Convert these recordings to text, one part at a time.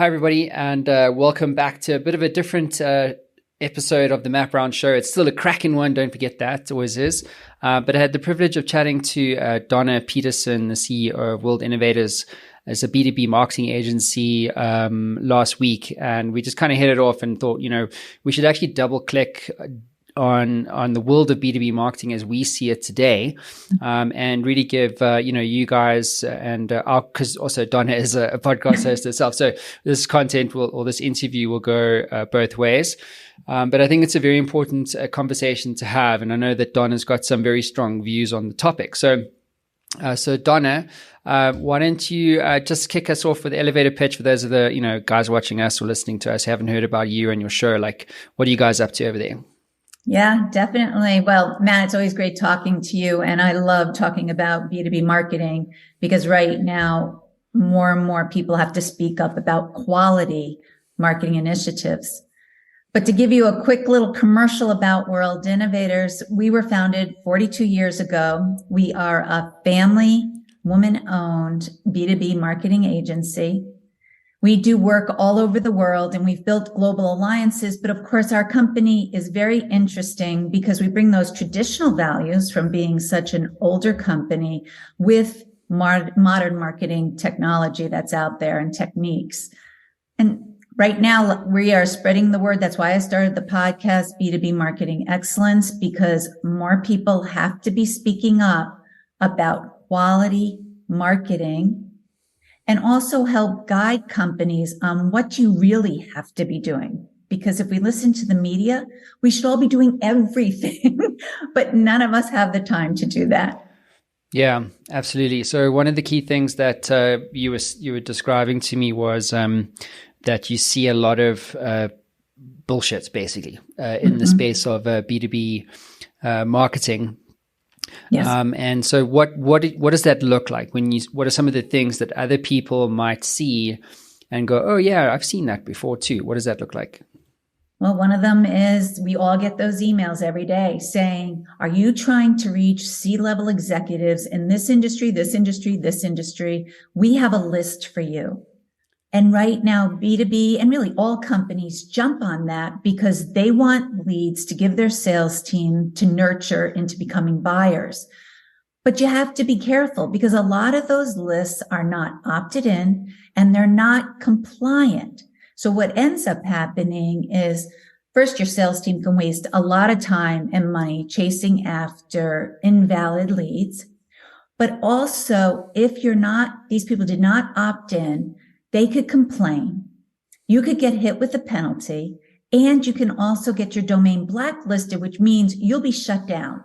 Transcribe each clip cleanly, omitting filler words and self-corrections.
Hi, everybody, and welcome back to a bit of a different episode of the Map Round Show. It's still a cracking one, don't forget that, it always is. But I had the privilege of chatting to Donna Peterson, the CEO of World Innovators, as a B2B marketing agency last week. And we just kind of hit it off and thought, we should actually double click on the world of B2B marketing as we see it today, and really give you guys and because also Donna is a podcast host herself, so this content or this interview will go both ways, but I think it's a very important conversation to have, and I know that Donna's got some very strong views on the topic. So Donna, why don't you just kick us off with the elevator pitch for those of the guys watching us or listening to us who haven't heard about you and your show. Like, what are you guys up to over there? Yeah, definitely. Well, Matt, it's always great talking to you. And I love talking about B2B marketing because right now, more and more people have to speak up about quality marketing initiatives. But to give you a quick little commercial about World Innovators, we were founded 42 years ago. We are a family, woman-owned B2B marketing agency. We do work all over the world and we've built global alliances. But of course, our company is very interesting because we bring those traditional values from being such an older company with modern marketing technology that's out there and techniques. And right now we are spreading the word. That's why I started the podcast, B2B Marketing Excellence, because more people have to be speaking up about quality marketing and also help guide companies on what you really have to be doing. Because if we listen to the media, we should all be doing everything, but none of us have the time to do that. Yeah, absolutely. So one of the key things that you were describing to me was that you see a lot of bullshit, basically, in the space of B2B marketing. Yes. And so what does that look like what are some of the things that other people might see and go, oh yeah, I've seen that before too? What does that look like? Well, one of them is we all get those emails every day saying, are you trying to reach C-level executives in this industry, this industry, this industry? We have a list for you. And right now, B2B and really all companies jump on that because they want leads to give their sales team to nurture into becoming buyers. But you have to be careful because a lot of those lists are not opted in and they're not compliant. So what ends up happening is first, your sales team can waste a lot of time and money chasing after invalid leads. But also, if these people did not opt in, they could complain. You could get hit with a penalty, and you can also get your domain blacklisted, which means you'll be shut down.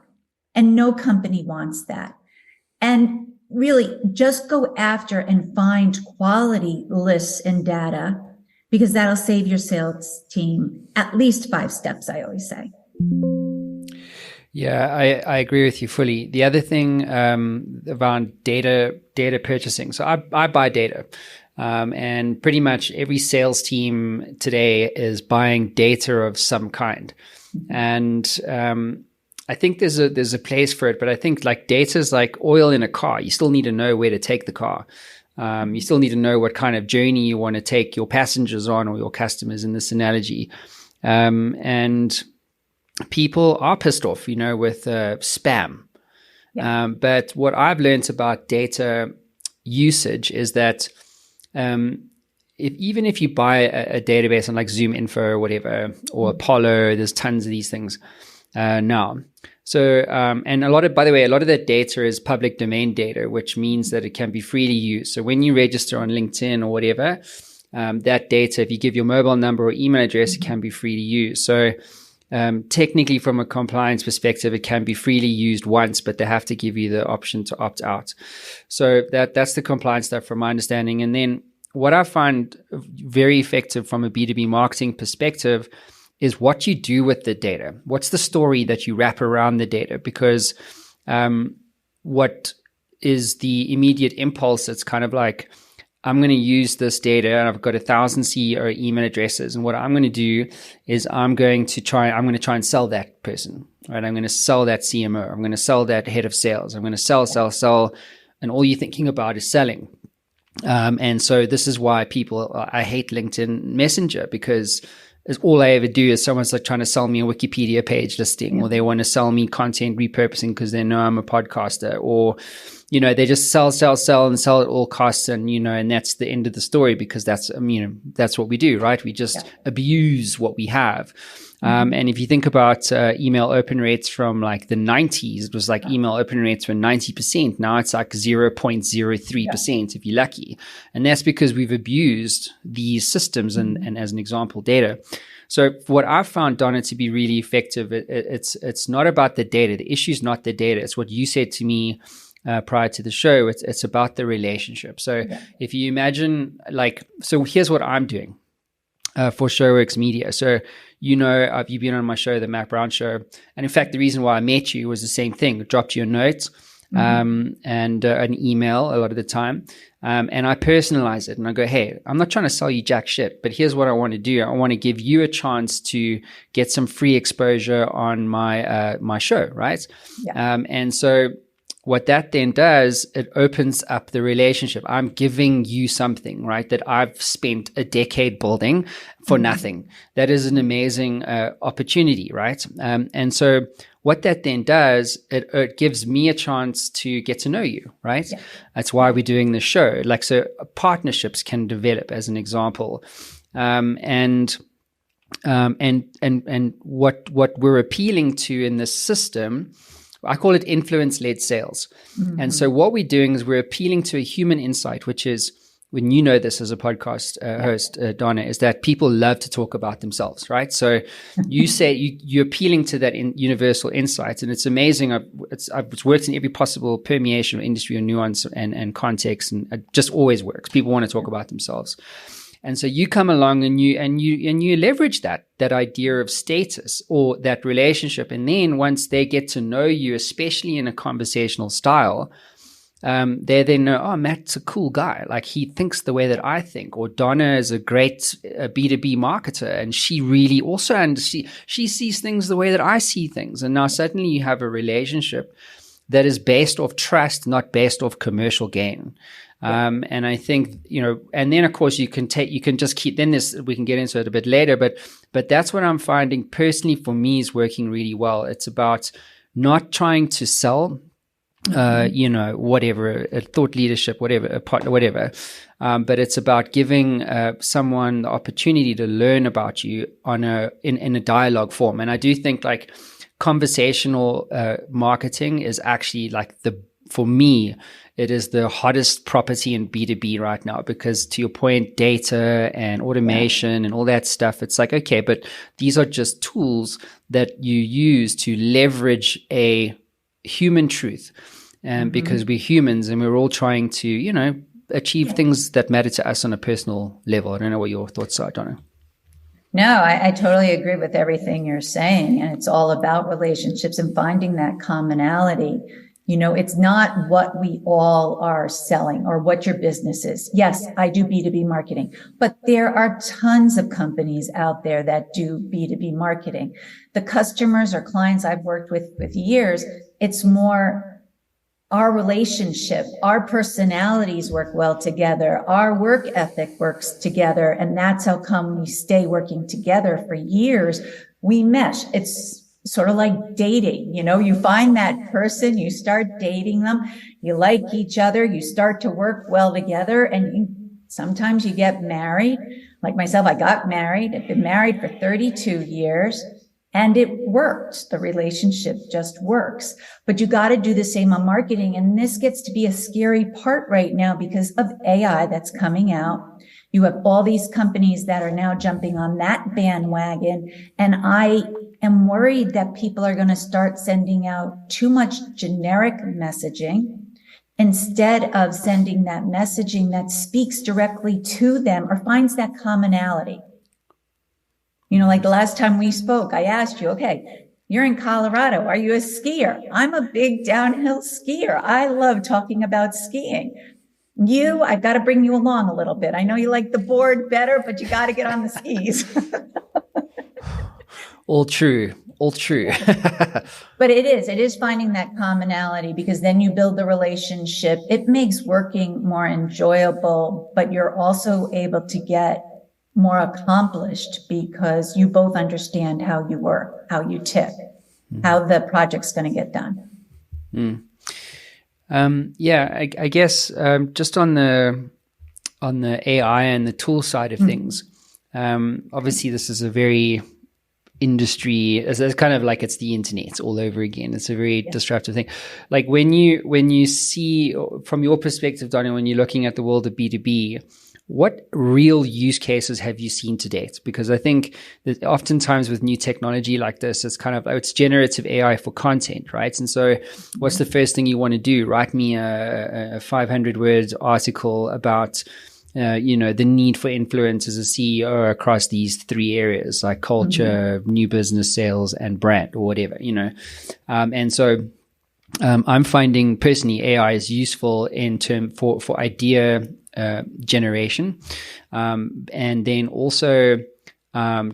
And no company wants that. And really just go after and find quality lists and data because that'll save your sales team at least 5 steps, I always say. Yeah, I agree with you fully. The other thing around data purchasing. So I buy data. And pretty much every sales team today is buying data of some kind. And I think there's a place for it, but I think like data is like oil in a car. You still need to know where to take the car. You still need to know what kind of journey you want to take your passengers on or your customers in this analogy. And people are pissed off, with spam. Yeah. But what I've learned about data usage is that even if you buy a database on like Zoom Info or whatever, or Apollo, there's tons of these things now. So, and by the way, a lot of that data is public domain data, which means that it can be freely used. So when you register on LinkedIn or whatever, that data, if you give your mobile number or email address, it can be freely used. So technically from a compliance perspective, it can be freely used once, but they have to give you the option to opt out. So that's the compliance stuff from my understanding. And then what I find very effective from a B2B marketing perspective is what you do with the data. What's the story that you wrap around the data? Because what is the immediate impulse? It's kind of like, I'm going to use this data and I've got 1,000 CEO email addresses. And what I'm going to do is I'm going to try and sell that person, right? I'm going to sell that CMO. I'm going to sell that head of sales. I'm going to sell. And all you're thinking about is selling. And so this is why I hate LinkedIn Messenger, because all I ever do is someone's like trying to sell me a Wikipedia page listing, or they want to sell me content repurposing because they know I'm a podcaster, or, they just sell and sell at all costs. And, and that's the end of the story, because that's what we do, right? We just abuse what we have. And if you think about email open rates from like the 90s, it was like email open rates were 90%. Now it's like 0.03% if you're lucky. And that's because we've abused these systems and as an example, data. So what I've found, Donna, to be really effective, it's not about the data. The issue is not the data. It's what you said to me prior to the show. It's about the relationship. So if you imagine so here's what I'm doing for Showworks Media. So, you've been on my show, the Matt Brown Show. And in fact, the reason why I met you was the same thing. I dropped you a note and an email a lot of the time. And I personalize it and I go, hey, I'm not trying to sell you jack shit, but here's what I want to do. I want to give you a chance to get some free exposure on my show, right? And so what that then does, it opens up the relationship. I'm giving you something, right, that I've spent a decade building for nothing. That is an amazing opportunity, right? And so what that then does, it gives me a chance to get to know you, right? That's why we're doing this show. So partnerships can develop, as an example. And what we're appealing to in this system, I call it influence-led sales. And so what we're doing is we're appealing to a human insight, which is, when you know this as a podcast host, Donna, is that people love to talk about themselves, right? So you say you're appealing to that universal insight, and it's amazing. I've worked in every possible permeation of industry or nuance and context, and it just always works. People want to talk about themselves. And so you come along and you leverage that idea of status or that relationship. And then once they get to know you, especially in a conversational style, they then know, oh, Matt's a cool guy. Like, he thinks the way that I think. Or Donna is a great B2B marketer, and she really also she sees things the way that I see things. And now suddenly you have a relationship that is based off trust, not based off commercial gain. And I think, and then of course you can just keep, then we can get into it a bit later, but that's what I'm finding personally for me is working really well. It's about not trying to sell, whatever, a thought leadership, whatever, a partner, whatever. But it's about giving someone the opportunity to learn about you in a dialogue form. And I do think conversational marketing is actually for me, it is the hottest property in B2B right now, because to your point, data and automation and all that stuff, it's like, okay, but these are just tools that you use to leverage a human truth. And because we're humans and we're all trying to, achieve things that matter to us on a personal level. I don't know what your thoughts are, Donna. No, I totally agree with everything you're saying. And it's all about relationships and finding that commonality. It's not what we all are selling or what your business is. Yes, I do B2B marketing, but there are tons of companies out there that do B2B marketing. The customers or clients I've worked with years, it's more our relationship, our personalities work well together, our work ethic works together, and that's how come we stay working together for years. We mesh. It's sort of like dating, you find that person, you start dating them, you like each other, you start to work well together, and sometimes you get married. Like myself, I got married. I've been married for 32 years. And it worked. The relationship just works. But you got to do the same on marketing. And this gets to be a scary part right now because of AI that's coming out. You have all these companies that are now jumping on that bandwagon. And I am worried that people are going to start sending out too much generic messaging instead of sending that messaging that speaks directly to them or finds that commonality. Like the last time we spoke, I asked you, okay, you're in Colorado. Are you a skier? I'm a big downhill skier. I love talking about skiing. I've got to bring you along a little bit. I know you like the board better, but you got to get on the skis. All true. All true. But it is finding that commonality, because then you build the relationship. It makes working more enjoyable, but you're also able to get more accomplished because you both understand how you work, how you tick, how the project's going to get done. I guess just on the AI and the tool side of things, obviously this is a very industry, it's kind of like it's the internet all over again. It's a very disruptive thing. Like when you see from your perspective, Donna, when you're looking at the world of B2B, what real use cases have you seen to date? Because I think that oftentimes with new technology like this, it's kind of, it's generative AI for content, right? And so what's the first thing you want to do? Write me a 500-word article about the need for influence as a CEO across these three areas, like culture, new business, sales, and brand, or whatever, and so I'm finding personally AI is useful for idea generation, and then also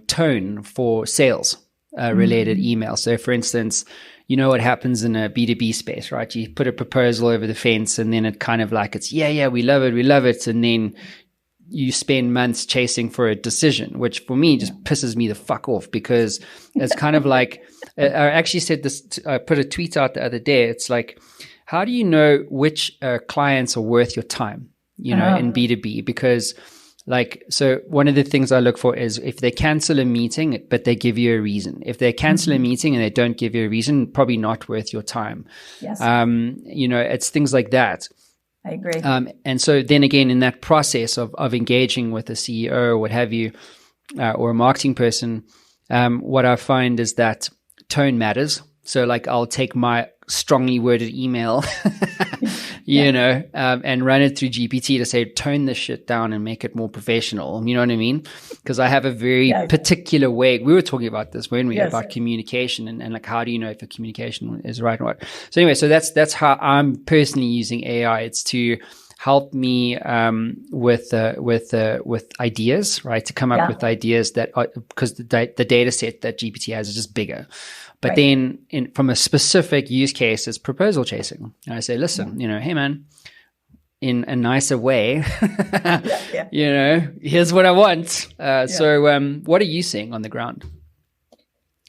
tone for sales related emails. So for instance, you know what happens in a B2B space, right? You put a proposal over the fence and then it kind of like, it's, we love it. And then you spend months chasing for a decision, which for me just pisses me the fuck off, because it's kind of like, I actually said this, I put a tweet out the other day. It's like, how do you know which clients are worth your time, in B2B? Because so one of the things I look for is if they cancel a meeting, but they give you a reason. If they cancel a meeting and they don't give you a reason, probably not worth your time. Yes. It's things like that. I agree. And so then again, in that process of engaging with a CEO or what have you, or a marketing person, what I find is that tone matters. So like I'll take my strongly worded email, and run it through GPT to say, tone this shit down and make it more professional. You know what I mean? Because I have a very particular way. We were talking about this, weren't we, about communication and like, how do you know if the communication is right or what? So anyway, so that's how I'm personally using AI. It's to help me with ideas, right? To come up with ideas that are, because the data set that GPT has is just bigger. But then from a specific use case, it's proposal chasing. And I say, listen, hey man, in a nicer way, here's what I want. So what are you seeing on the ground?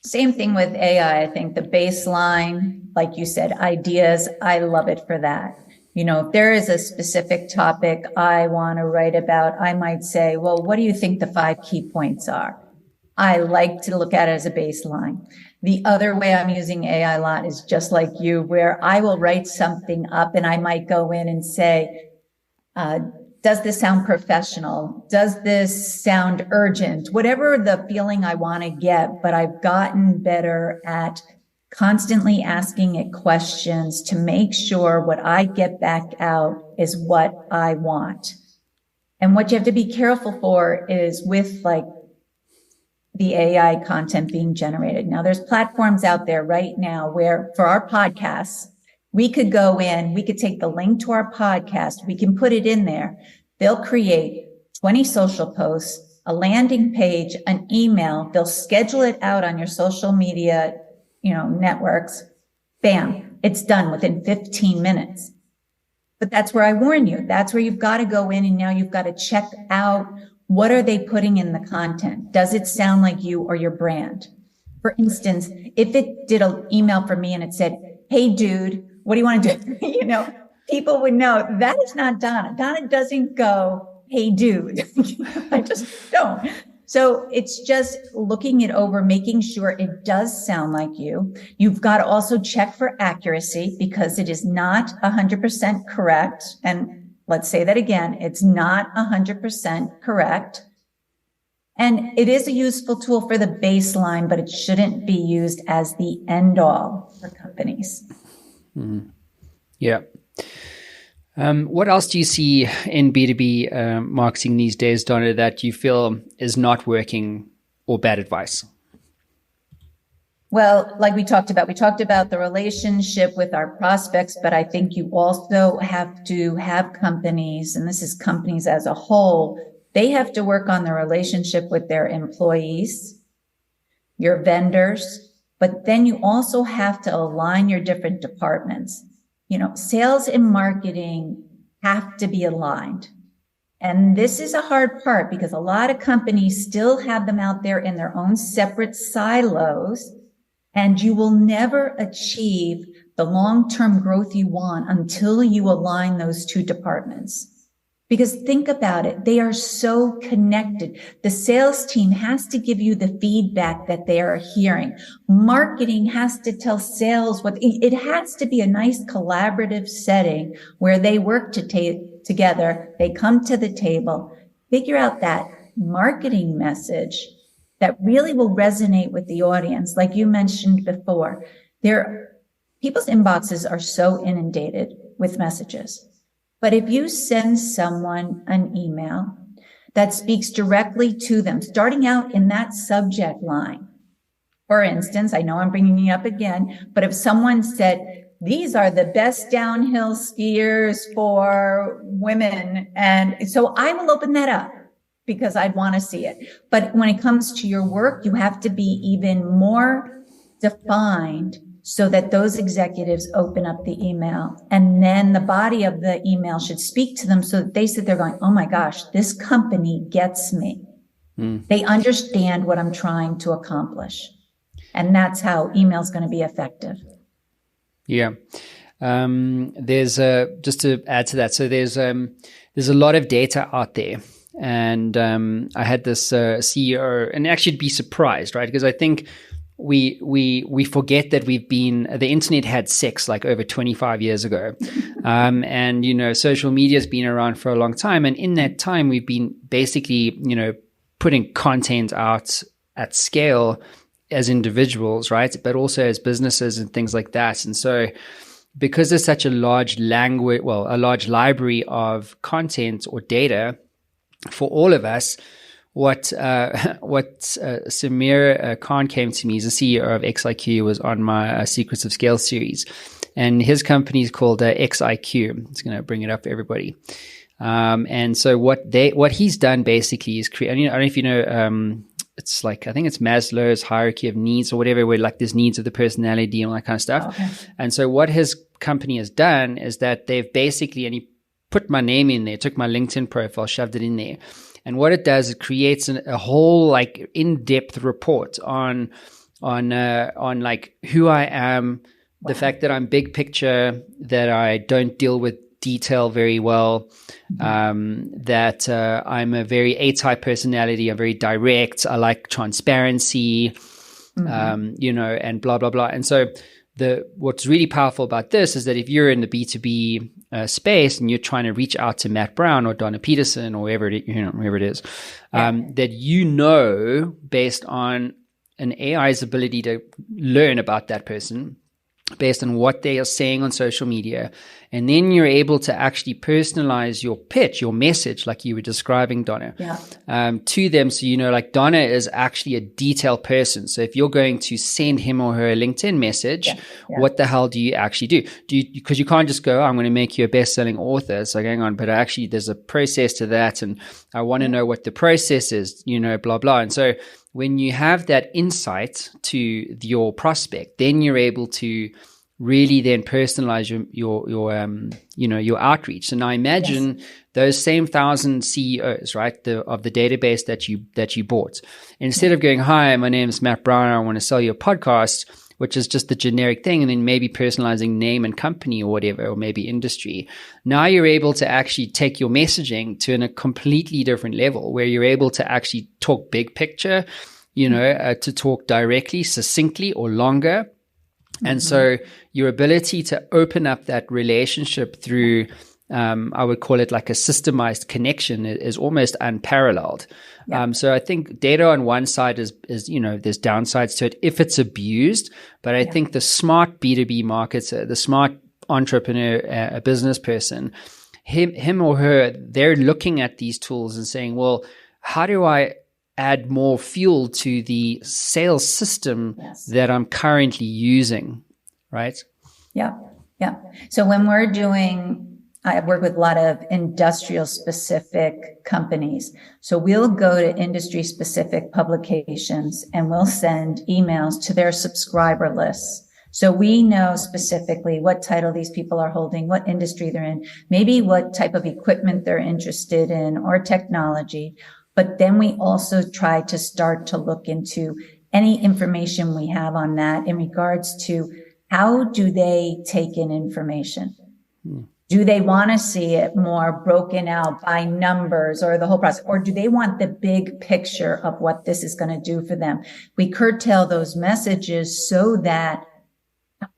Same thing with AI. I think the baseline, like you said, ideas, I love it for that. If there is a specific topic I want to write about, I might say, well, what do you think the 5 key points are? I like to look at it as a baseline. The other way I'm using AI a lot is just like you, where I will write something up and I might go in and say, does this sound professional? Does this sound urgent? Whatever the feeling I want to get, but I've gotten better at constantly asking it questions to make sure what I get back out is what I want. And what you have to be careful for is with like the AI content being generated. Now there's platforms out there right now where for our podcasts, we could go in, we could take the link to our podcast, we can put it in there. They'll create 20 social posts, a landing page, an email. They'll schedule it out on your social media, networks. Bam, it's done within 15 minutes. But that's where I warn you. That's where you've got to go in and now you've got to check out, what are they putting in the content? Does it sound like you or your brand? For instance, if it did an email for me and it said, hey, dude, what do you want to do? People would know that is not Donna. Donna doesn't go, hey, dude. I just don't. So it's just looking it over, making sure it does sound like you. You've got to also check for accuracy because it is not 100% correct. And let's say that again, it's not 100% correct. And it is a useful tool for the baseline, but it shouldn't be used as the end all for companies. Mm-hmm. Yeah. What else do you see in B2B marketing these days, Donna, that you feel is not working or bad advice? Well, like we talked about the relationship with our prospects, but I think you also have to have companies, and this is companies as a whole, they have to work on the relationship with their employees. your vendors, but then you also have to align your different departments. Sales and marketing have to be aligned. And this is a hard part because a lot of companies still have them out there in their own separate silos, and you will never achieve the long-term growth you want until you align those two departments. Because think about it, they are so connected. The sales team has to give you the feedback that they are hearing. Marketing has to tell sales it has to be a nice collaborative setting where they work together. They come to the table, figure out that marketing message that really will resonate with the audience. Like you mentioned before, people's inboxes are so inundated with messages. But if you send someone an email that speaks directly to them, starting out in that subject line, for instance, I know I'm bringing you up again, but if someone said, these are the best downhill skiers for women, and so I will open that up because I'd want to see it. But when it comes to your work, you have to be even more defined so that those executives open up the email, and then the body of the email should speak to them so that they sit there going, oh my gosh, this company gets me. They understand what I'm trying to accomplish. And that's how email is going to be effective. Yeah. There's just to add to that. So there's a lot of data out there. And I had this CEO, and actually you'd be surprised, right? Because I think we forget that the internet had sex like over 25 years ago. And, social media has been around for a long time. And in that time, we've been basically, putting content out at scale as individuals, right? But also as businesses and things like that. And so because there's such a large library of content or data for all of us, what Samir Khan came to me, he's the CEO of XIQ, was on my Secrets of Scale series, and his company is called XIQ. It's going to bring it up for everybody. And so what he's done basically is create. I don't know if you know. It's like, I think it's Maslow's hierarchy of needs or whatever, where like there's needs of the personality and all that kind of stuff. Okay. And so what his company has done is that they've basically, and he put my name in there, took my LinkedIn profile, shoved it in there. And what it does, it creates a whole like in-depth report on like who I am, the fact that I'm big picture, that I don't deal with detail very well, that I'm a very A-type personality. I'm very direct. I like transparency, and blah, blah, blah. And so what's really powerful about this is that if you're in the B2B space and you're trying to reach out to Matt Brown or Donna Peterson or whoever it is, that based on an AI's ability to learn about that person, based on what they are saying on social media. And then you're able to actually personalize your pitch, your message, like you were describing, Donna, to them. So, like Donna is actually a detailed person. So if you're going to send him or her a LinkedIn message, what the hell do you actually do? Because you can't just go, I'm going to make you a best-selling author. So hang on, but actually there's a process to that. And I want to know what the process is, blah, blah. And so when you have that insight to your prospect, then you're able to really then personalize your outreach. So now imagine those same 1,000 CEOs, right, of the database that you bought. Instead of going, hi, my name is Matt Brown, I want to sell you a podcast, which is just the generic thing, and then maybe personalizing name and company or whatever, or maybe industry. Now you're able to actually take your messaging to a completely different level where you're able to actually talk big picture, to talk directly, succinctly, or longer. And so your ability to open up that relationship through, I would call it like a systemized connection, is almost unparalleled. So I think data on one side is there's downsides to it if it's abused. But I think the smart B2B marketer, the smart entrepreneur, a business person, him or her, they're looking at these tools and saying, well, how do I add more fuel to the sales system that I'm currently using, right? Yeah. So when we're doing I work with a lot of industrial specific companies. So we'll go to industry specific publications and we'll send emails to their subscriber lists. So we know specifically what title these people are holding, what industry they're in, maybe what type of equipment they're interested in or technology. But then we also try to start to look into any information we have on that in regards to how do they take in information? Do they want to see it more broken out by numbers or the whole process? Or do they want the big picture of what this is going to do for them? We curtail those messages so that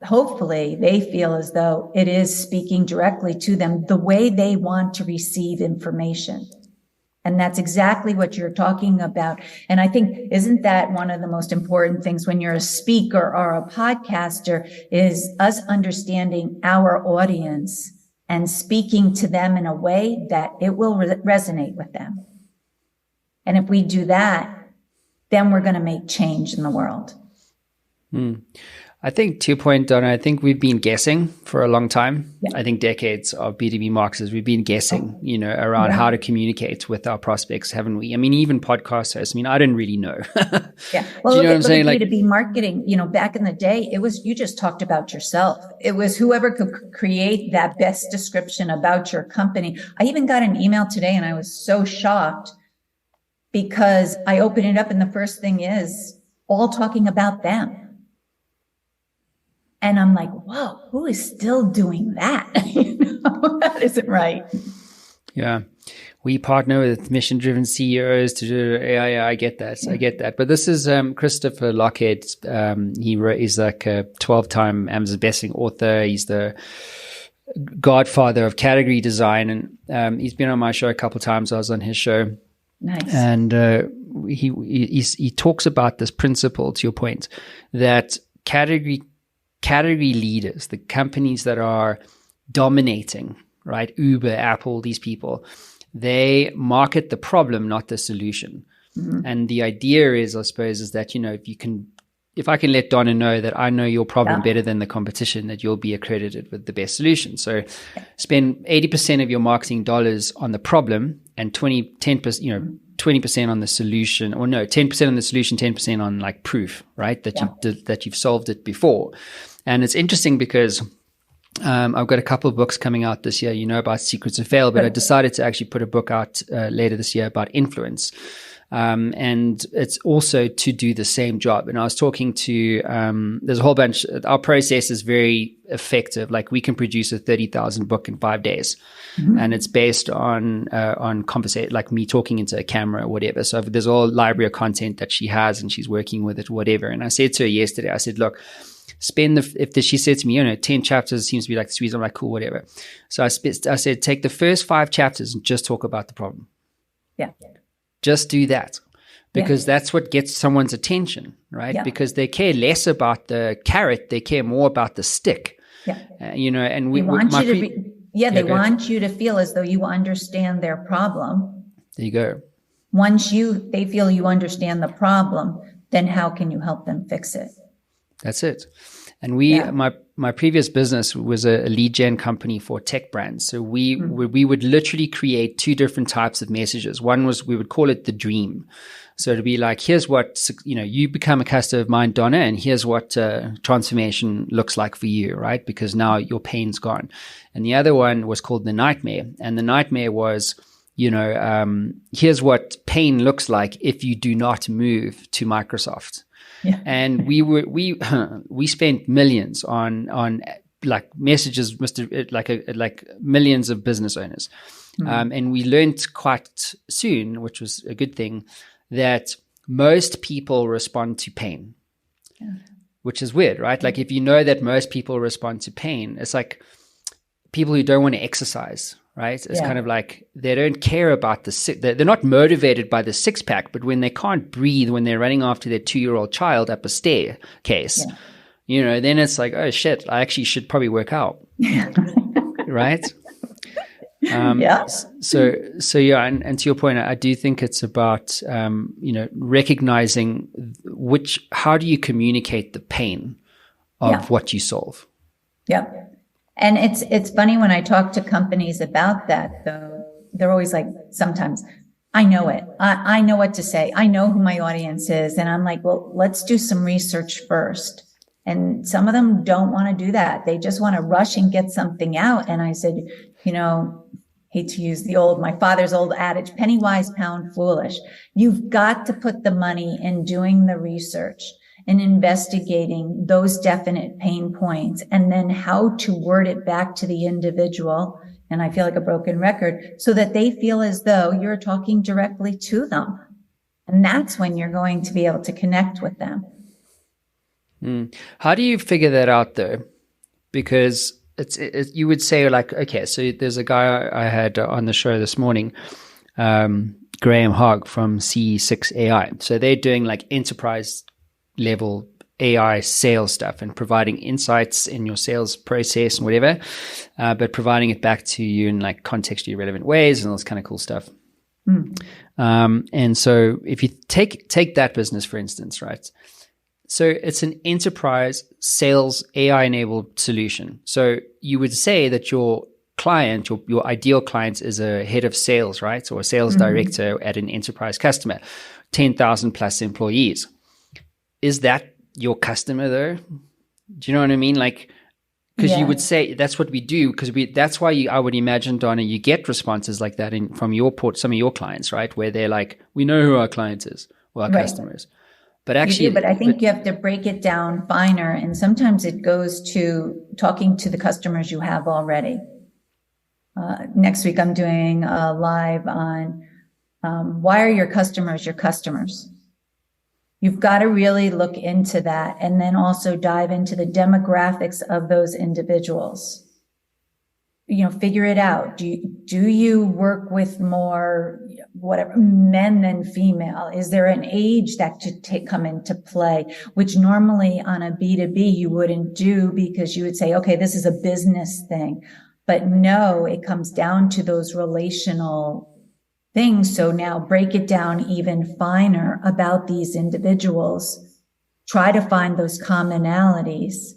hopefully they feel as though it is speaking directly to them the way they want to receive information. And that's exactly what you're talking about. And I think, isn't that one of the most important things when you're a speaker or a podcaster, is us understanding our audience and speaking to them in a way that it will resonate with them. And if we do that, then we're going to make change in the world. I think, to your point, Donna, I think we've been guessing for a long time. Yeah. I think decades of B2B marketers, we've been guessing, around how to communicate with our prospects, haven't we? I mean, even podcasters, I didn't really know. Yeah. Well, do you know what I'm saying? Like B2B marketing, back in the day, it was, you just talked about yourself. It was whoever could create that best description about your company. I even got an email today and I was so shocked because I opened it up and the first thing is all talking about them. And I'm like, whoa, who is still doing that? That isn't right. Yeah. We partner with mission-driven CEOs to do AI. I get that. Yeah. I get that. But this is Christopher Lockhead. He's like a 12-time Amazon bestselling author. He's the godfather of category design. And he's been on my show a couple of times. I was on his show. Nice. And he talks about this principle, to your point, that category leaders, the companies that are dominating, right? Uber, Apple, these people, they market the problem, not the solution. Mm-hmm. And the idea is, I suppose, is that, if I can let Donna know that I know your problem better than the competition, that you'll be accredited with the best solution. So spend 80% of your marketing dollars on the problem and 20% on the solution, or no, 10% on the solution, 10% on like proof, right? That you've solved it before. And it's interesting because I've got a couple of books coming out this year, about secrets of fail, but I decided to actually put a book out later this year about influence. And it's also to do the same job. And I was talking to, there's a whole bunch, our process is very effective. Like we can produce a 30,000 book in 5 days. Mm-hmm. And it's based on conversation, like me talking into a camera or whatever. So there's a whole library of content that she has and she's working with it, whatever. And I said to her yesterday, I said, look, she said to me, 10 chapters seems to be like the squeeze. I'm like, cool, whatever. So I said, take the first 5 chapters and just talk about the problem. Yeah. Just do that, because that's what gets someone's attention, right? Yeah. Because they care less about the carrot, they care more about the stick. Yeah. And they want you to feel as though you understand their problem. There you go. Once they feel you understand the problem, then how can you help them fix it? That's it. And my previous business was a lead gen company for tech brands. So we would literally create 2 different types of messages. One was, we would call it the dream. So to be like, here's what, you become a customer of mine, Donna, and here's what transformation looks like for you, right? Because now your pain's gone. And the other one was called the nightmare. And the nightmare was, here's what pain looks like if you do not move to Microsoft. Yeah. And we spent millions on like messages, like millions of business owners. Mm-hmm. And we learned quite soon, which was a good thing, that most people respond to pain, which is weird, right? Like if you know that most people respond to pain, it's like people who don't want to exercise, right? It's kind of like they don't care about they're not motivated by the 6-pack, but when they can't breathe, when they're running after their 2-year-old child up a staircase, then it's like, oh shit, I actually should probably work out. Right? So and to your point, I do think it's about, recognizing how do you communicate the pain of what you solve? Yeah. And it's funny when I talk to companies about that, though, they're always like, sometimes, I know it. I know what to say. I know who my audience is. And I'm like, well, let's do some research first. And some of them don't want to do that. They just want to rush and get something out. And I said, hate to use my father's old adage, penny wise, pound foolish. You've got to put the money in doing the research and investigating those definite pain points, and then how to word it back to the individual. And I feel like a broken record, so that they feel as though you're talking directly to them. And that's when you're going to be able to connect with them. How do you figure that out, though? Because you would say, like, okay, so there's a guy I had on the show this morning, Graham Hogg from C6 AI. So they're doing like enterprise level AI sales stuff and providing insights in your sales process and whatever, but providing it back to you in like contextually relevant ways and all this kind of cool stuff. And so if you take that business, for instance, right? So it's an enterprise sales AI-enabled solution. So you would say that your client, your ideal client, is a head of sales, right? Or a sales director at an enterprise customer, 10,000 plus employees. Is that your customer, though? Do you know what I mean? Like, because you would say that's what we do, because that's why I would imagine, Donna, you get responses like that from some of your clients, right? Where they're like, we know who our client is or our customer is. But actually, but I think you have to break it down finer. And sometimes it goes to talking to the customers you have already. Next week, I'm doing a live on why are your customers your customers? You've got to really look into that, and then also dive into the demographics of those individuals. Figure it out. Do you work with more men than female? Is there an age that should come into play, which normally on a B2B you wouldn't do, because you would say, okay, this is a business thing. But no, it comes down to those relational things. So now break it down even finer about these individuals. Try to find those commonalities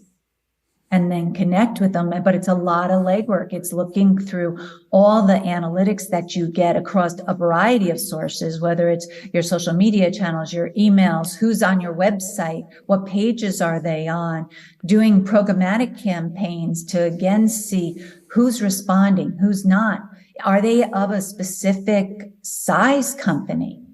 and then connect with them. But it's a lot of legwork. It's looking through all the analytics that you get across a variety of sources, whether it's your social media channels, your emails, who's on your website, what pages are they on, doing programmatic campaigns to again see who's responding, who's not. Are they of a specific size company?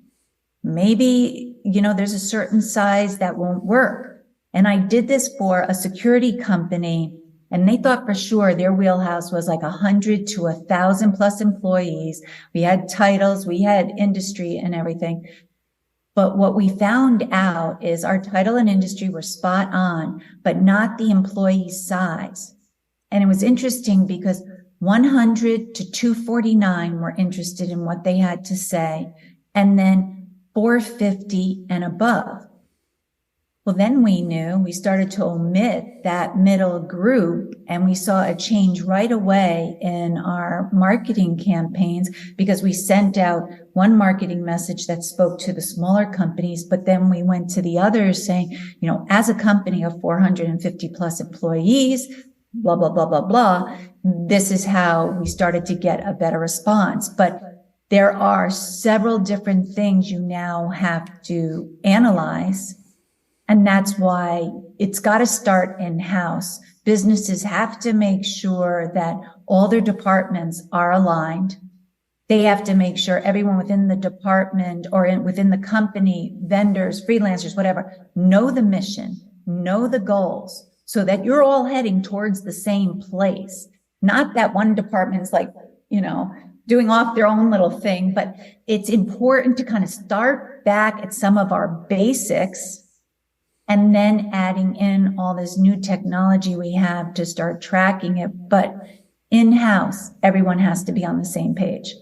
Maybe, there's a certain size that won't work. And I did this for a security company, and they thought for sure their wheelhouse was like 100 to 1,000 plus employees. We had titles, we had industry and everything. But what we found out is our title and industry were spot on, but not the employee size. And it was interesting because 100 to 249 were interested in what they had to say, and then 450 and above. Well, then we started to omit that middle group, and we saw a change right away in our marketing campaigns, because we sent out one marketing message that spoke to the smaller companies, but then we went to the others saying, as a company of 450 plus employees, blah, blah, blah, blah, blah, this is how we started to get a better response. But there are several different things you now have to analyze. And that's why it's got to start in-house. Businesses have to make sure that all their departments are aligned. They have to make sure everyone within the department or within the company, vendors, freelancers, whatever, know the mission, know the goals, so that you're all heading towards the same place. Not that one department's like, doing off their own little thing, but it's important to kind of start back at some of our basics, and then adding in all this new technology we have to start tracking it. But in-house, everyone has to be on the same page.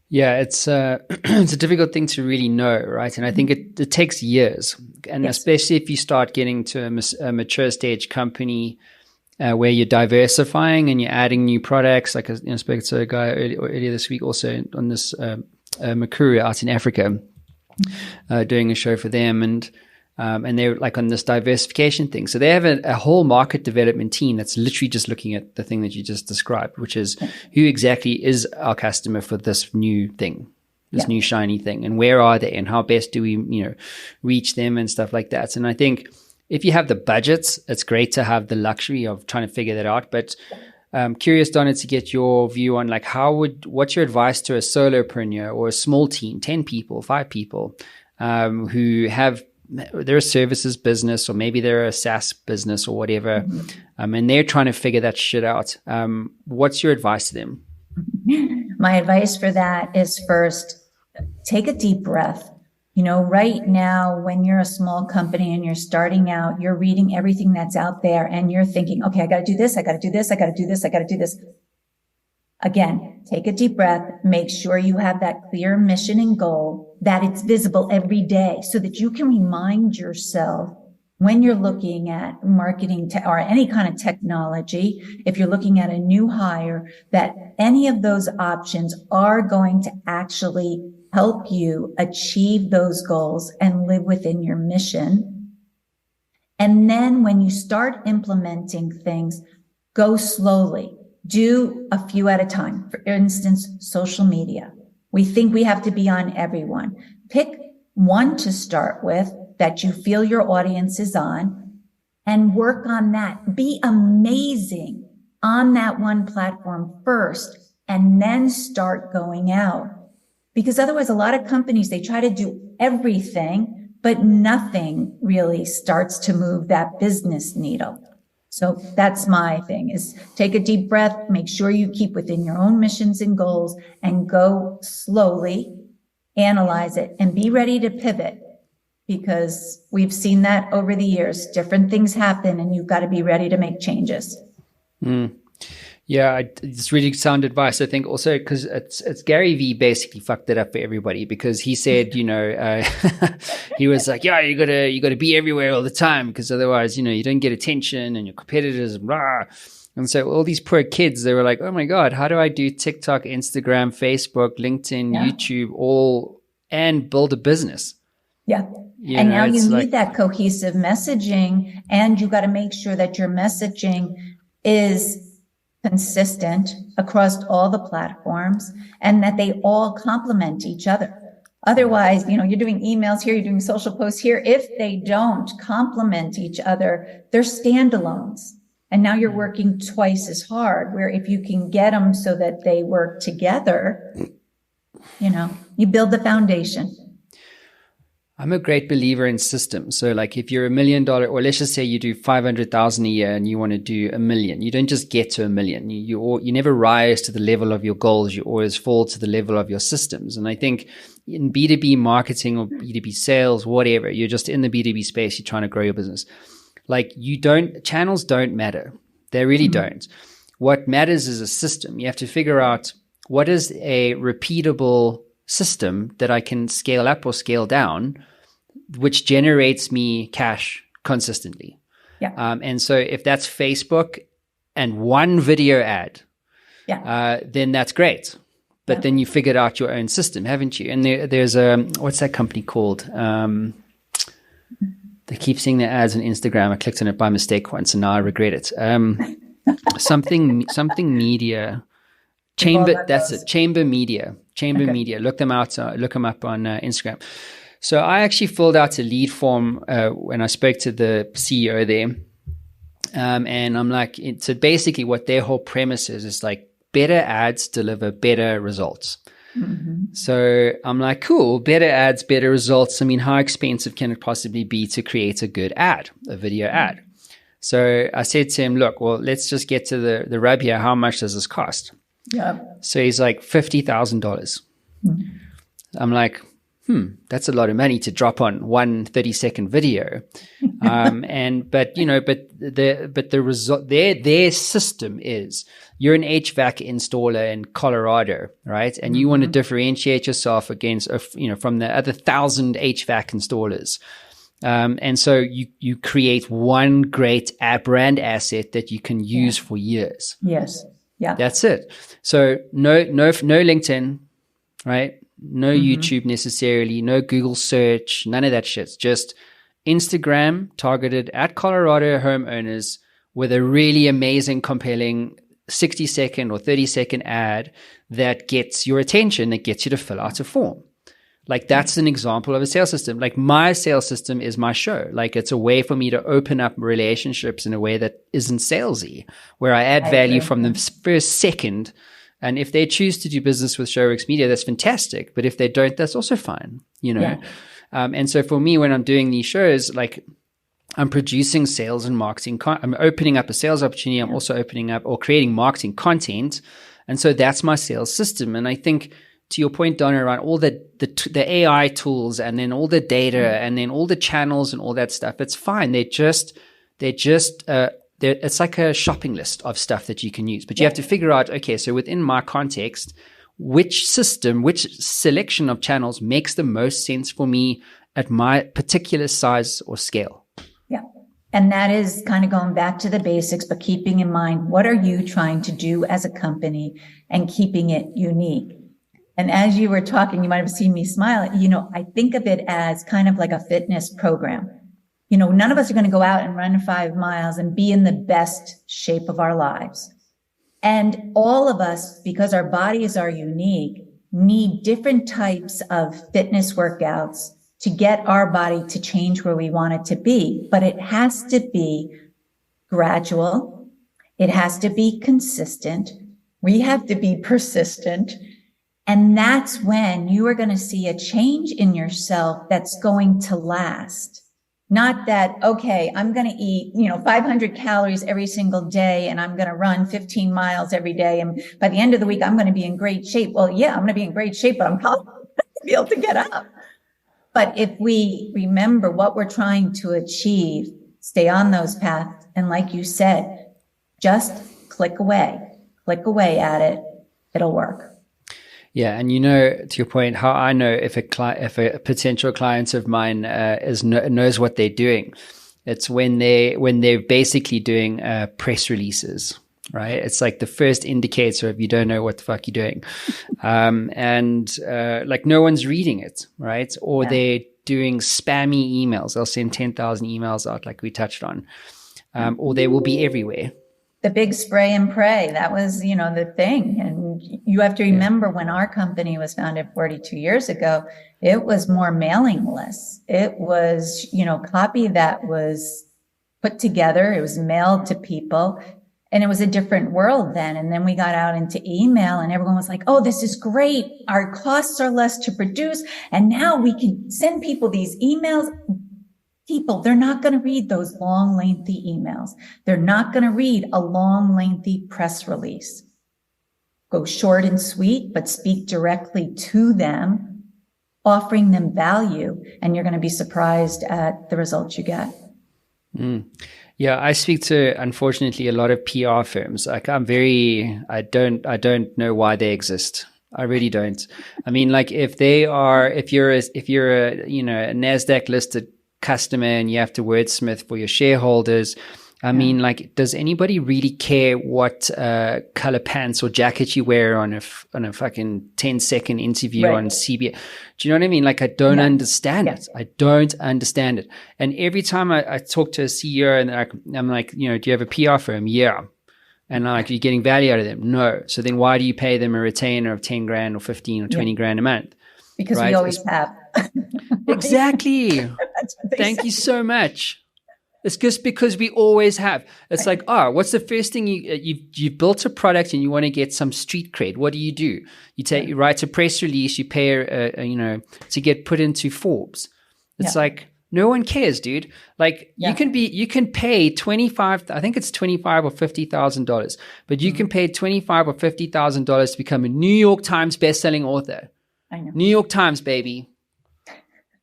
Yeah, it's it's a difficult thing to really know, right? And I think it takes years. And especially if you start getting to a mature stage company where you're diversifying and you're adding new products. Like I spoke to a guy earlier this week also on this Makuru out in Africa, doing a show for them, and and they're like on this diversification thing. So they have a whole market development team that's literally just looking at the thing that you just described, which is who exactly is our customer for this new thing, this new shiny thing, and where are they, and how best do we, reach them and stuff like that. And I think if you have the budgets, it's great to have the luxury of trying to figure that out. But I'm curious, Donna, to get your view on like what's your advice to a solopreneur or a small team, 10 people, 5 people, who have, they're a services business, or maybe they're a SaaS business or whatever, and they're trying to figure that shit out. What's your advice to them? My advice for that is, first, take a deep breath. Right now, when you're a small company and you're starting out, you're reading everything that's out there and you're thinking, okay, I got to do this. I got to do this. I got to do this. I got to do this. Again, take a deep breath. Make sure you have that clear mission and goal, that it's visible every day, so that you can remind yourself when you're looking at marketing or any kind of technology, if you're looking at a new hire, that any of those options are going to actually help you achieve those goals and live within your mission. And then when you start implementing things, go slowly. Do a few at a time. For instance, social media. We think we have to be on everyone. Pick one to start with that you feel your audience is on, and work on that. Be amazing on that one platform first, and then start going out. Because otherwise, a lot of companies, they try to do everything, but nothing really starts to move that business needle. So that's my thing, is take a deep breath, make sure you keep within your own missions and goals, and go slowly, analyze it, and be ready to pivot, because we've seen that over the years. Different things happen and you've got to be ready to make changes. Yeah, it's really sound advice. I think also because it's Gary Vee basically fucked it up for everybody, because he said, he was like, yeah, you gotta be everywhere all the time, because otherwise, you don't get attention and your competitors, blah. And so all these poor kids, they were like, oh my God, how do I do TikTok, Instagram, Facebook, LinkedIn, YouTube, all, and build a business? Yeah. And now you need that cohesive messaging, and you got to make sure that your messaging is consistent across all the platforms, and that they all complement each other. Otherwise, you're doing emails here, you're doing social posts here. If they don't complement each other, they're standalones. And now you're working twice as hard, where if you can get them so that they work together, you build the foundation. I'm a great believer in systems. So like if you're $1 million, or let's just say you do 500,000 a year and you want to do 1 million, you don't just get to 1 million. You never rise to the level of your goals. You always fall to the level of your systems. And I think in B2B marketing or B2B sales, whatever, you're just in the B2B space, you're trying to grow your business. Like channels don't matter. They really don't. What matters is a system. You have to figure out what is a repeatable system that I can scale up or scale down, which generates me cash consistently. Yeah. And so if that's Facebook and one video ad, then that's great. But then you figured out your own system, haven't you? And there's what's that company called? They keep seeing their ads on Instagram. I clicked on it by mistake once, and now I regret it. Something media. Chamber. That's it. Chamber Media. Media. Look them up on Instagram. So I actually filled out a lead form when I spoke to the CEO there. And I'm like, so basically what their whole premise is like better ads deliver better results. So I'm like, cool, better ads, better results. I mean, how expensive can it possibly be to create a good ad, a video ad? So I said to him, look, well, let's just get to the rub here. How much does this cost? Yeah. So he's like $50,000. I'm like, that's a lot of money to drop on one 30-second video. But the result, their system is you're an HVAC installer in Colorado, right? And you want to differentiate yourself against, from the other 1,000 HVAC installers. And so you create one great brand asset that you can use for years. Yes. Yeah. That's it. So no LinkedIn, right? No YouTube necessarily, no Google search, none of that shit. Just Instagram targeted at Colorado homeowners with a really amazing, compelling 60-second or 30-second ad that gets your attention, that gets you to fill out a form. Like, that's an example of a sales system. Like, my sales system is my show. Like, it's a way for me to open up relationships in a way that isn't salesy, where I add value from the first second. And if they choose to do business with Showworks Media, that's fantastic. But if they don't, that's also fine, you know? Yeah. And so for me, when I'm doing these shows, like, I'm producing sales and marketing. I'm opening up a sales opportunity. I'm also opening up or creating marketing content. And so that's my sales system. And I think, to your point, Donna, around all the AI tools and then all the data and then all the channels and all that stuff, it's fine. It's like a shopping list of stuff that you can use. But you have to figure out, okay, so within my context, which system, which selection of channels makes the most sense for me at my particular size or scale. Yeah. And that is kind of going back to the basics, but keeping in mind, what are you trying to do as a company and keeping it unique? And as you were talking, you might have seen me smile. You know, I think of it as kind of like a fitness program. You know, none of us are going to go out and run 5 miles and be in the best shape of our lives. And all of us, because our bodies are unique, need different types of fitness workouts to get our body to change where we want it to be. But it has to be gradual. It has to be consistent. We have to be persistent. And that's when you are going to see a change in yourself that's going to last. Not that, okay, I'm going to eat, 500 calories every single day and I'm going to run 15 miles every day. And by the end of the week, I'm going to be in great shape. Well, yeah, I'm going to be in great shape, but I'm not going to be able to get up. But if we remember what we're trying to achieve, stay on those paths. And like you said, just click away at it. It'll work. Yeah, and to your point, how I know if a potential client of mine knows what they're doing, it's when they're basically doing press releases, right? It's like the first indicator of you don't know what the fuck you're doing, like no one's reading it, right? Or they're doing spammy emails. They'll send 10,000 emails out, like we touched on, or they will be everywhere. The big spray and pray, that was, the thing. And you have to remember when our company was founded 42 years ago, it was more mailing lists. It was, copy that was put together. It was mailed to people. And it was a different world then. And then we got out into email and everyone was like, oh, this is great. Our costs are less to produce. And now we can send people these emails. People, they're not going to read those long, lengthy emails. They're not going to read a long, lengthy press release. Go short and sweet, but speak directly to them, offering them value, and you're going to be surprised at the results you get. Yeah, I speak to, unfortunately, a lot of PR firms. Like, I don't know why they exist. I really don't. I mean, like, if you're a NASDAQ listed customer and you have to wordsmith for your shareholders. I mean, like, does anybody really care what color pants or jacket you wear on a fucking 10-second interview on CBS? Do you know what I mean? Like, I don't understand it. I don't understand it. And every time I talk to a CEO and I'm like, do you have a PR firm? Yeah. And I'm like, are you getting value out of them? No. So then why do you pay them a retainer of 10 grand or 15 or 20 grand a month? Because we always have. Exactly. Thank you so much. It's just because we always have. It's like, what's the first thing you've built a product and you want to get some street cred? What do? You write a press release, you pay, to get put into Forbes. It's like, no one cares, dude. Like you can pay $25,000, I think it's $25,000 or $50,000, but you can pay $25,000 or $50,000 to become a New York Times bestselling author. I know. New York Times, baby.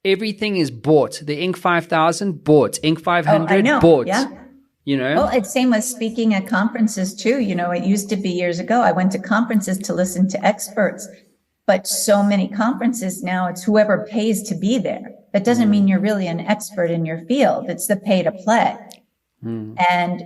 Everything is bought. The Inc. 5000 bought. Inc. 500 bought. Yeah. Well, it's same with speaking at conferences too. It used to be years ago. I went to conferences to listen to experts, but so many conferences now it's whoever pays to be there. That doesn't mean you're really an expert in your field. It's the pay to play. And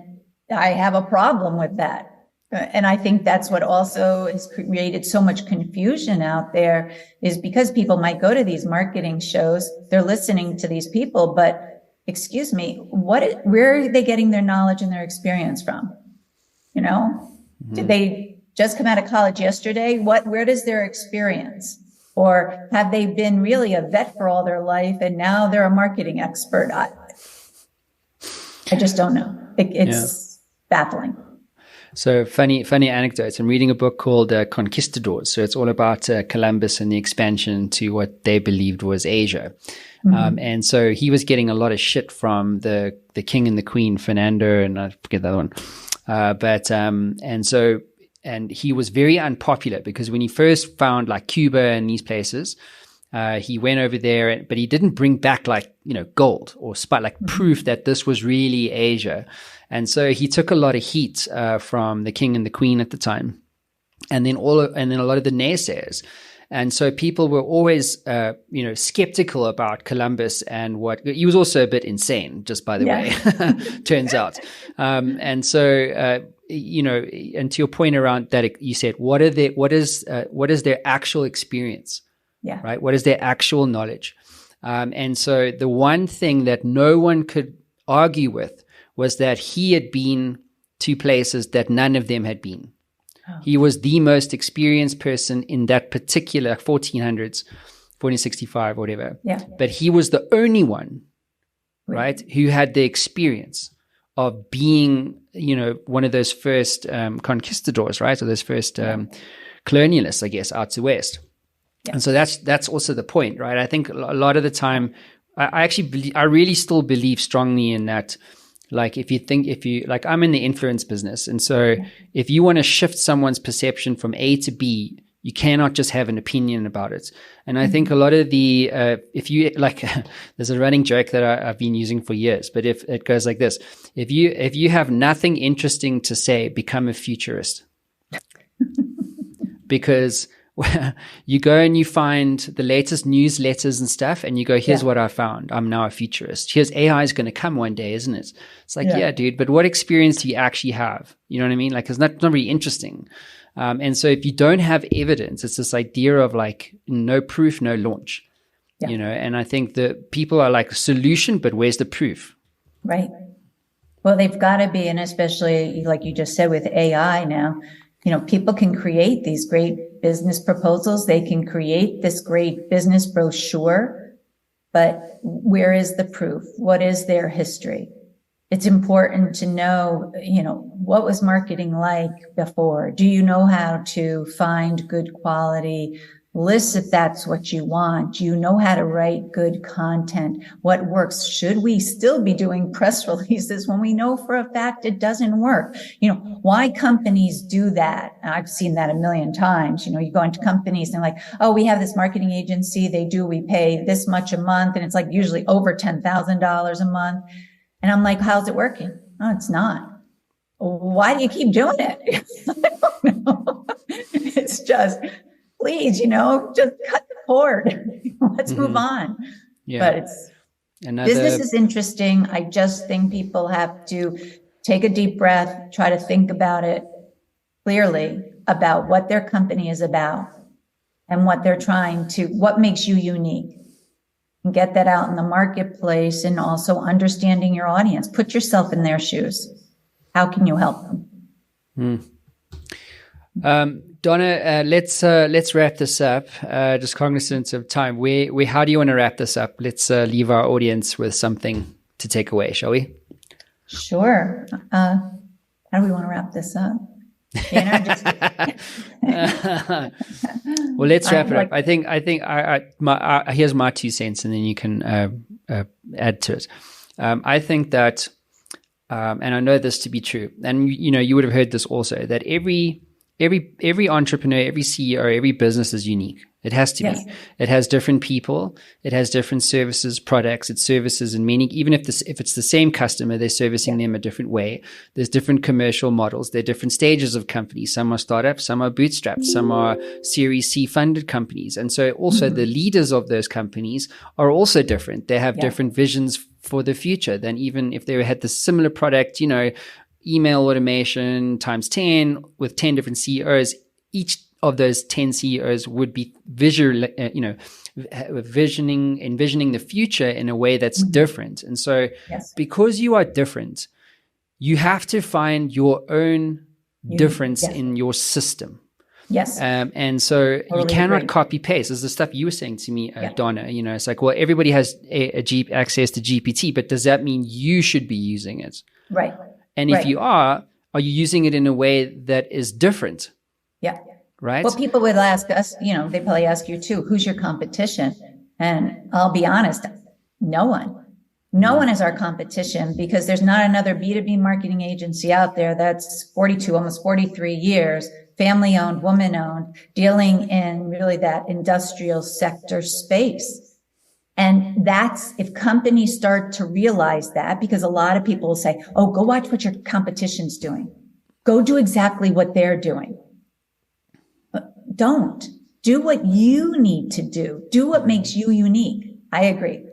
I have a problem with that. And I think that's what also has created so much confusion out there is because people might go to these marketing shows, they're listening to these people, but excuse me, where are they getting their knowledge and their experience from? Did they just come out of college yesterday? Where does their experience? Or have they been really a vet for all their life and now they're a marketing expert? I just don't know. It's baffling. So funny anecdotes. I'm reading a book called Conquistadors. So it's all about Columbus and the expansion to what they believed was Asia. And so he was getting a lot of shit from the king and the queen, Fernando, and I forget the other one. And he was very unpopular because when he first found like Cuba and these places, he went over there, but he didn't bring back gold or proof that this was really Asia. And so he took a lot of heat from the king and the queen at the time, and then a lot of the naysayers. And so people were always, skeptical about Columbus and what he was also a bit insane, just by the way, turns out. And so, and to your point around that, you said, what is their actual experience? Yeah. Right. What is their actual knowledge? And so the one thing that no one could argue with was that he had been to places that none of them had been. He was the most experienced person in that particular 1400s, 1465, whatever. Yeah. But he was the only one, right, who had the experience of being, one of those first conquistadors, right, or those first colonialists, I guess, out to west. Yeah. And so that's also the point, right? I think a lot of the time, I really still believe strongly in that. Like I'm in the influence business. And so if you want to shift someone's perception from A to B, you cannot just have an opinion about it. And I think a lot of the, there's a running joke that I've been using for years, but if it goes like this, if you have nothing interesting to say, become a futurist. Because you go and you find the latest newsletters and stuff, and you go, here's what I found. I'm now a futurist. Here's AI is going to come one day, isn't it? It's like, yeah, dude, but what experience do you actually have? You know what I mean? Like, it's not really interesting. And so if you don't have evidence, it's this idea of like, no proof, no launch, and I think that people are like, solution, but where's the proof? Right. Well, they've got to be, and especially like you just said with AI now, people can create these great business proposals. They can create this great business brochure, but where is the proof? What is their history? It's important to know, what was marketing like before? Do you know how to find good quality lists if that's what you want? Do you know how to write good content? What works? Should we still be doing press releases when we know for a fact it doesn't work? Why companies do that? I've seen that a million times. You go into companies and they're like, oh, we have this marketing agency. We pay this much a month. And it's like usually over $10,000 a month. And I'm like, how's it working? Oh, it's not. Why do you keep doing it? I don't know. It's just, please, just cut the cord. Let's move on. Yeah. But business is interesting. I just think people have to take a deep breath, try to think about it clearly about what their company is about and what what makes you unique. And get that out in the marketplace, and also understanding your audience. Put yourself in their shoes. How can you help them? Donna, let's wrap this up. Just cognizant of time. How do you want to wrap this up? Let's leave our audience with something to take away, shall we? Sure. How do we want to wrap this up? Well, let's wrap it up. I think here's my 2 cents, and then you can add to it. I think that, and I know this to be true, and you would have heard this also, that every entrepreneur, every CEO, every business is unique. It has to be. It has different people. It has different services, products. It services in many, even if it's the same customer, they're servicing them a different way. There's different commercial models. There are different stages of companies. Some are startups, some are bootstrapped, some are Series C funded companies. And so also the leaders of those companies are also different. They have different visions for the future than even if they had the similar product, email automation times 10 with 10 different CEOs. Each of those 10 CEOs would be envisioning the future in a way that's different. And so because you are different, you have to find your own difference in your system. Yes. And so you cannot copy paste. This is the stuff you were saying to me, Donna. It's like, well, everybody has access to GPT, but does that mean you should be using it? Right. And if you are you using it in a way that is different? Yeah. Right. Well, people would ask us, they probably ask you too, who's your competition? And I'll be honest, no one. No one is our competition, because there's not another B2B marketing agency out there that's 42, almost 43 years, family owned, woman owned, dealing in really that industrial sector space. And that's, if companies start to realize that, because a lot of people will say, oh, go watch what your competition's doing. Go do exactly what they're doing. Don't. Do what you need to do. Do what makes you unique. I agree.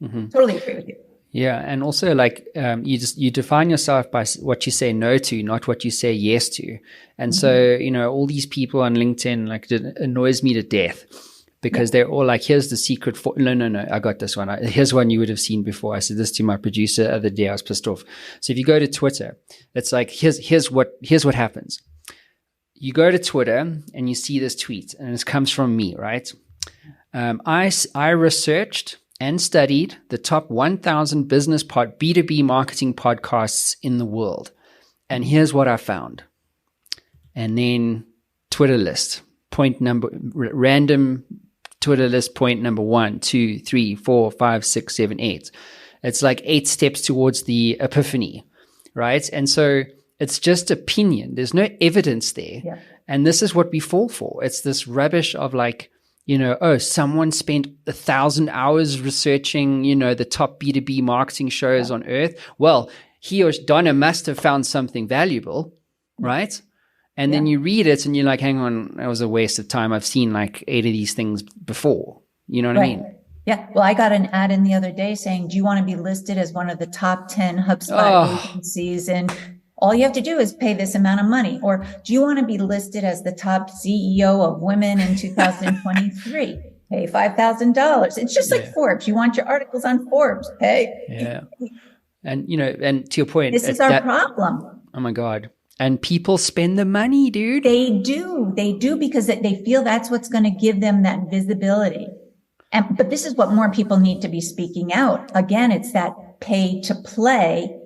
Totally agree with you. Yeah. And also, like, you define yourself by what you say no to, not what you say yes to. And so, all these people on LinkedIn, like, it annoys me to death, because they're all like, here's the secret for, no, I got this one. Here's one you would have seen before. I said this to my producer the other day. I was pissed off. So if you go to Twitter, it's like, here's what happens. You go to Twitter and you see this tweet, and it comes from me, right? I researched and studied the top 1,000 B2B marketing podcasts in the world. And here's what I found. And then Twitter list, random Twitter list, point number 1, 2, 3, 4, 5, 6, 7, 8. It's like 8 steps towards the epiphany, right? And so it's just opinion. There's no evidence there. Yeah. And this is what we fall for. It's this rubbish of like, someone spent 1,000 hours researching, the top B2B marketing shows on earth. Well, he or Donna must have found something valuable, right? And then you read it and you're like, hang on, that was a waste of time. I've seen like 8 of these things before. You know what I mean? Yeah. Well, I got an ad in the other day saying, do you want to be listed as one of the top 10 HubSpot agencies? And all you have to do is pay this amount of money. Or do you want to be listed as the top CEO of women in 2023? Pay $5,000. It's just like Forbes. You want your articles on Forbes? Pay. Yeah. And, and to your point, this is our problem. Oh my God. And people spend the money, dude. They do because they feel that's what's going to give them that visibility. But this is what more people need to be speaking out. Again, it's that pay to play.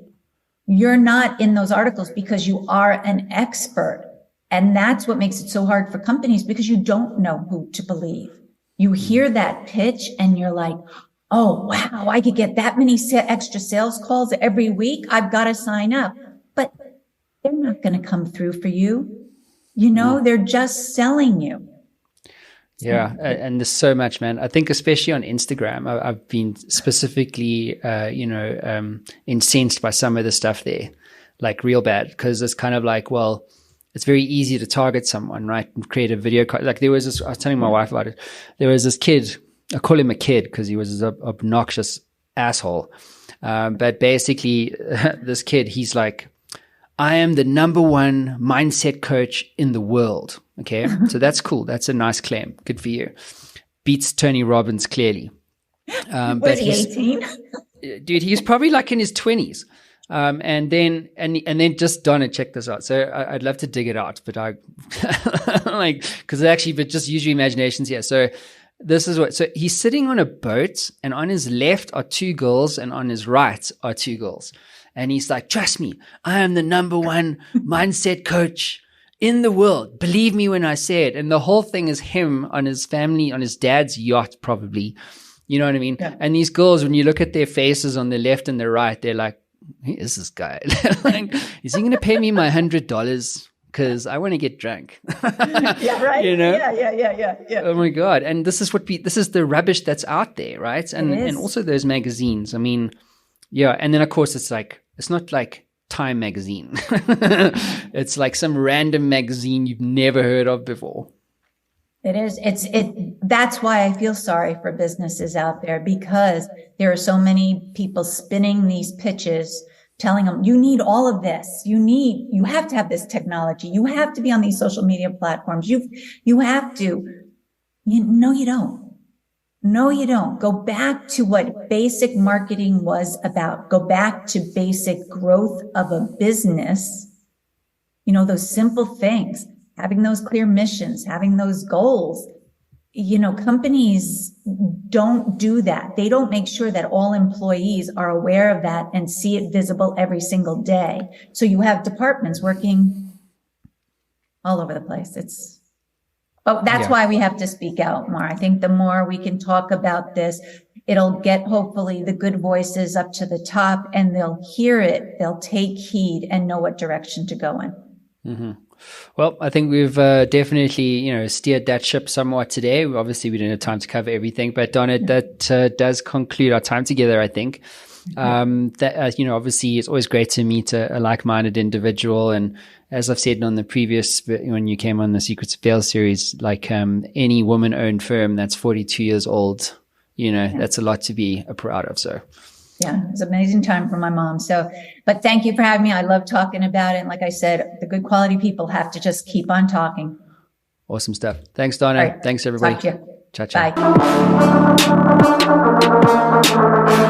You're not in those articles because you are an expert. And that's what makes it so hard for companies, because you don't know who to believe. You hear that pitch and you're like, oh, wow, I could get that many extra sales calls every week. I've got to sign up. But they're not going to come through for you. They're just selling you. Yeah. And there's so much, man. I think especially on Instagram, I've been specifically, incensed by some of the stuff there, like real bad, because it's kind of like, well, it's very easy to target someone, right? And create a video. Like there was this, I was telling my wife about it. There was this kid, I call him a kid because he was an obnoxious asshole. But basically this kid, he's like, I am the #1 mindset coach in the world. Okay. So that's cool. That's a nice claim. Good for you. Beats Tony Robbins clearly. Was he 18? Dude, he's probably like in his 20s. And then just Donna, check this out. So I'd love to dig it out, but I but just use your imaginations here. So this is so he's sitting on a boat, and on his left are 2 girls and on his right are 2 girls. And he's like, trust me, I am the #1 mindset coach in the world. Believe me when I say it. And the whole thing is him on his family, on his dad's yacht, probably. You know what I mean? Yeah. And these girls, when you look at their faces on the left and the right, they're like, who is this guy? Like, is he going to pay me my $100? Because I want to get drunk. Yeah, right. Yeah. Oh my God. And this is the rubbish that's out there, right? And also those magazines. I mean, yeah. And then of course it's not like Time magazine. It's like some random magazine you've never heard of before. It is. That's why I feel sorry for businesses out there, because there are so many people spinning these pitches telling them, you need all of this. You have to have this technology. You have to be on these social media platforms. You have to. No, you don't. No, you don't. Go back to what basic marketing was about. Go back to basic growth of a business. Those simple things, having those clear missions, having those goals. Companies don't do that. They don't make sure that all employees are aware of that and see it visible every single day. So you have departments working all over the place. That's why we have to speak out more. I think the more we can talk about this, it'll get hopefully the good voices up to the top, and they'll hear it. They'll take heed and know what direction to go in. Mm-hmm. Well, I think we've definitely, steered that ship somewhat today. Obviously, we didn't have time to cover everything, but Donna, that does conclude our time together, I think. Obviously, it's always great to meet a like-minded individual. And as I've said on the previous, when you came on the Secrets of Fail series, like any woman-owned firm that's 42 years old, that's a lot to be proud of. So. Yeah, it was an amazing time for my mom. But thank you for having me. I love talking about it. And like I said, the good quality people have to just keep on talking. Awesome stuff. Thanks, Donna. Right. Thanks, everybody. Talk to you. Ciao, ciao. Bye.